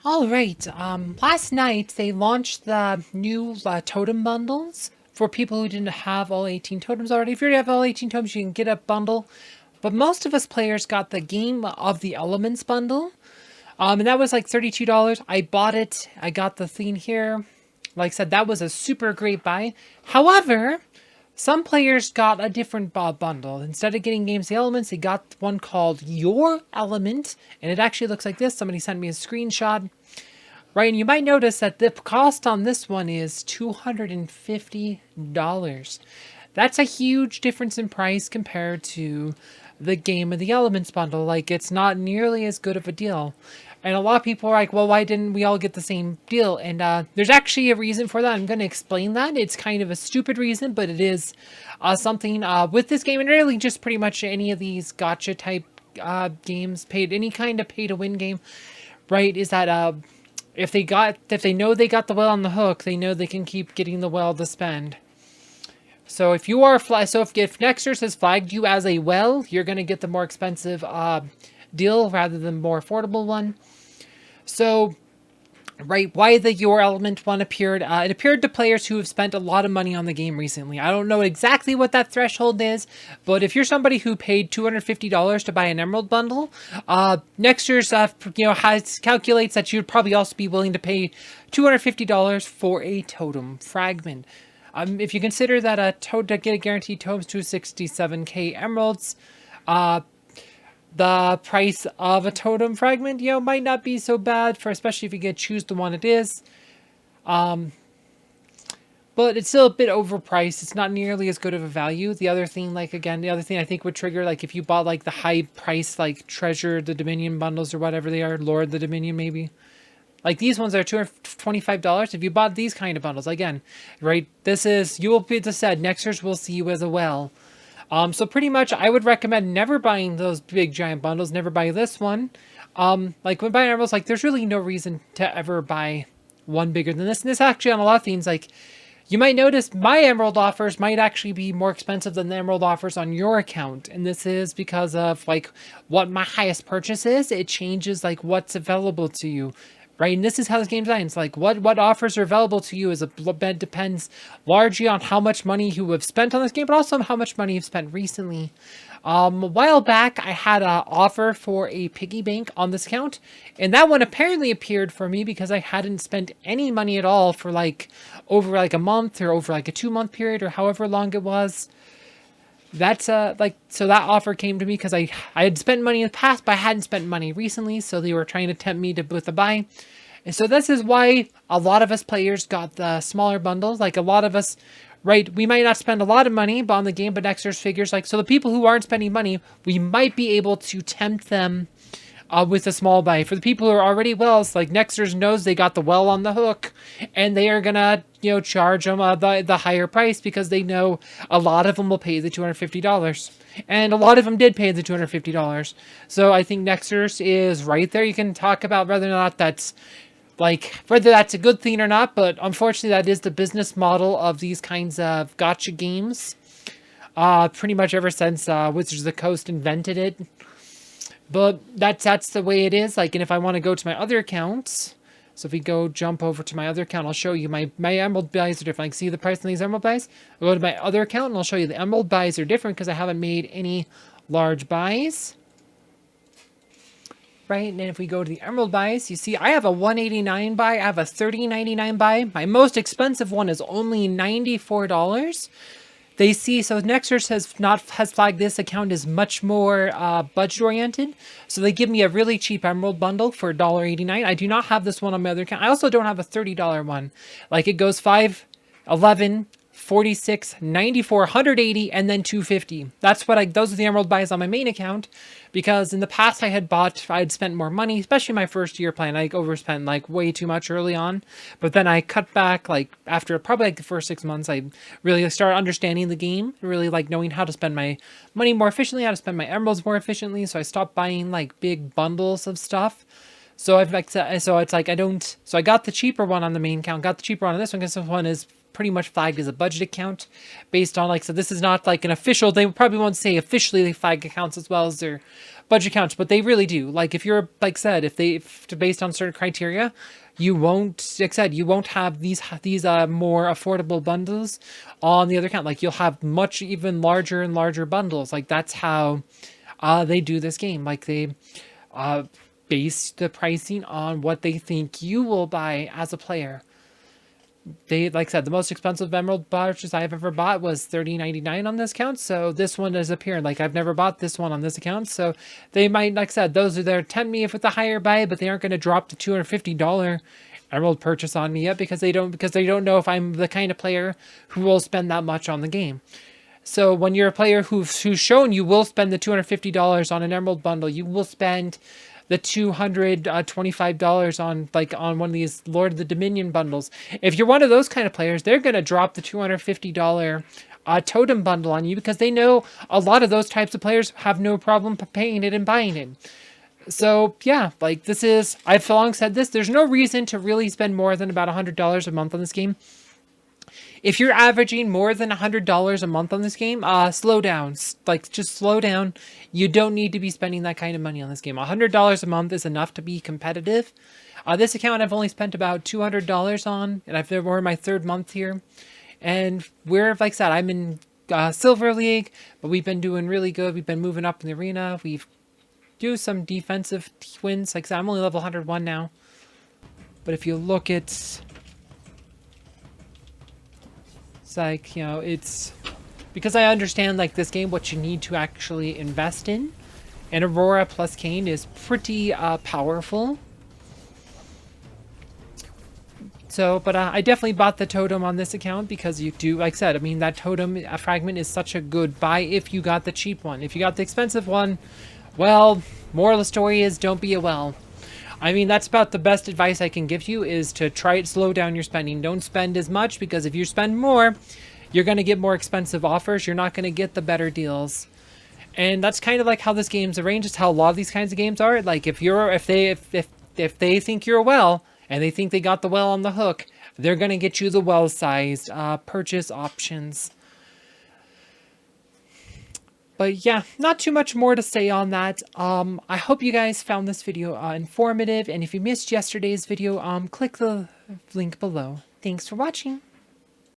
All right. Last night they launched the new totem bundles for people who didn't have all 18 totems already. If you already have all 18 totems, you can get a bundle. But most of us players got the Game of the Elements bundle. And that was like $32. I bought it. I got the thing here. Like I said, that was a super great buy. However, some players got a different bundle. Instead of getting Games of the Elements, they got one called Your Element. And it actually looks like this. Somebody sent me a screenshot. Right, and you might notice that the cost on this one is $250. That's a huge difference in price compared to the Game of the Elements bundle. Like, it's not nearly as good of a deal. And a lot of people are like, well, why didn't we all get the same deal? And there's actually a reason for that. I'm going to explain that. It's kind of a stupid reason, but it is something with this game, and really just pretty much any of these gotcha type games, any kind of pay to win game, right, is that if they know they got the whale on the hook, they know they can keep getting the whale to spend. So if you are if Nexters has flagged you as a whale, you're gonna get the more expensive deal rather than more affordable one. So, right, why the Your Element one appeared? It appeared to players who have spent a lot of money on the game recently. I don't know exactly what that threshold is, but if you're somebody who paid $250 to buy an Emerald bundle, Nexters calculates that you'd probably also be willing to pay $250 for a totem fragment. If you consider that to get a guaranteed totems to 67k emeralds, the price of a totem fragment, might not be so bad for, especially if you get choose the one it is. But it's still a bit overpriced. It's not nearly as good of a value. The other thing I think would trigger, like if you bought like the high price, like Treasure the Dominion bundles or whatever they are, Lord the Dominion maybe. Like these ones are $225. If you bought these kind of bundles, again, right, you will be said, Nexters will see you as a well. So pretty much I would recommend never buying those big giant bundles, never buy this one. Like when buying emeralds, like there's really no reason to ever buy one bigger than this. And this actually on a lot of things, like you might notice my emerald offers might actually be more expensive than the emerald offers on your account. And this is because of like what my highest purchase is. It changes like what's available to you. Right, and this is how this game designs. Like, what offers are available to you depends largely on how much money you have spent on this game, but also how much money you've spent recently. A while back, I had an offer for a piggy bank on this account, and that one apparently appeared for me because I hadn't spent any money at all for like over like a month or over like a 2-month period or however long it was. That's so that offer came to me because I had spent money in the past, but I hadn't spent money recently, so they were trying to tempt me with a buy. And so this is why a lot of us players got the smaller bundles. Like a lot of us, right, we might not spend a lot of money on the game, but Nexters figures like, so the people who aren't spending money, we might be able to tempt them with a small buy. For the people who are already wells, like Nexters knows they got the well on the hook, and they are gonna, charge them the higher price because they know a lot of them will pay the $250. And a lot of them did pay the $250. So I think Nexters is right there. You can talk about whether or not that's a good thing or not, but unfortunately that is the business model of these kinds of gotcha games. Pretty much ever since Wizards of the Coast invented it. But that's the way it is. Like, and if I want to go to my other accounts, so if we jump over to my other account, I'll show you my emerald buys are different. Like, see the price on these emerald buys? I'll go to my other account and I'll show you the emerald buys are different because I haven't made any large buys. Right, and then if we go to the emerald buys, you see I have a 189 buy, I have a 30.99 buy. My most expensive one is only $94. They see, so Nexters has flagged this account as much more budget oriented. So they give me a really cheap emerald bundle for $1.89. I do not have this one on my other account. I also don't have a $30 one. Like it goes 5, 11, 46, 94, 180, and then 250. Those are the emerald buys on my main account, because in the past I had spent more money, especially my first year playing. I overspent like way too much early on, but then I cut back like after probably like the first 6 months. I really started understanding the game, really like knowing how to spend my money more efficiently, how to spend my emeralds more efficiently. So I stopped buying like big bundles of stuff. So I got the cheaper one on the main account, got the cheaper one on this one because this one is pretty much flagged as a budget account based on like, so this is not like an official, they probably won't say officially they flag accounts as well as their budget accounts, but they really do. Like if you're, like said, if based on certain criteria, you won't, like said, you won't have these more affordable bundles on the other account. Like you'll have much even larger and larger bundles. Like that's how they do this game. Like they base the pricing on what they think you will buy as a player. They, like I said, the most expensive emerald purchase I've ever bought was $30.99 on this account. So this one is appearing. Like I've never bought this one on this account. So they might, like I said, those are there to tempt me with a higher buy, but they aren't going to drop the $250 emerald purchase on me yet because they don't know if I'm the kind of player who will spend that much on the game. So when you're a player who's shown you will spend the $250 on an emerald bundle, you will spend the $225 on one of these Lord of the Dominion bundles. If you're one of those kind of players, they're going to drop the $250 Totem bundle on you because they know a lot of those types of players have no problem paying it and buying it. So yeah, like this is, I've long said this, there's no reason to really spend more than about $100 a month on this game. If you're averaging more than $100 a month on this game, slow down. Like, just slow down. You don't need to be spending that kind of money on this game. $100 a month is enough to be competitive. This account I've only spent about $200 on, and we're in my third month here. And we're, like I said, I'm in Silver League, but we've been doing really good. We've been moving up in the arena. We've do some defensive wins. Like I said, I'm only level 101 now. But if you look at... like, you know, it's because I understand like this game what you need to actually invest in, and Aurora plus Kane is pretty powerful. So but I definitely bought the Totem on this account because you do, like I said, I mean that Totem fragment is such a good buy if you got the cheap one. If you got the expensive one, well, moral of the story is don't be a well. I mean, that's about the best advice I can give you is to try to slow down your spending. Don't spend as much because if you spend more, you're going to get more expensive offers. You're not going to get the better deals. And that's kind of like how this game's arranged. It's how a lot of these kinds of games are. Like if they think you're a well and they think they got the well on the hook, they're going to get you the well-sized purchase options. But yeah, not too much more to say on that. I hope you guys found this video informative, and if you missed yesterday's video, click the link below. Thanks for watching.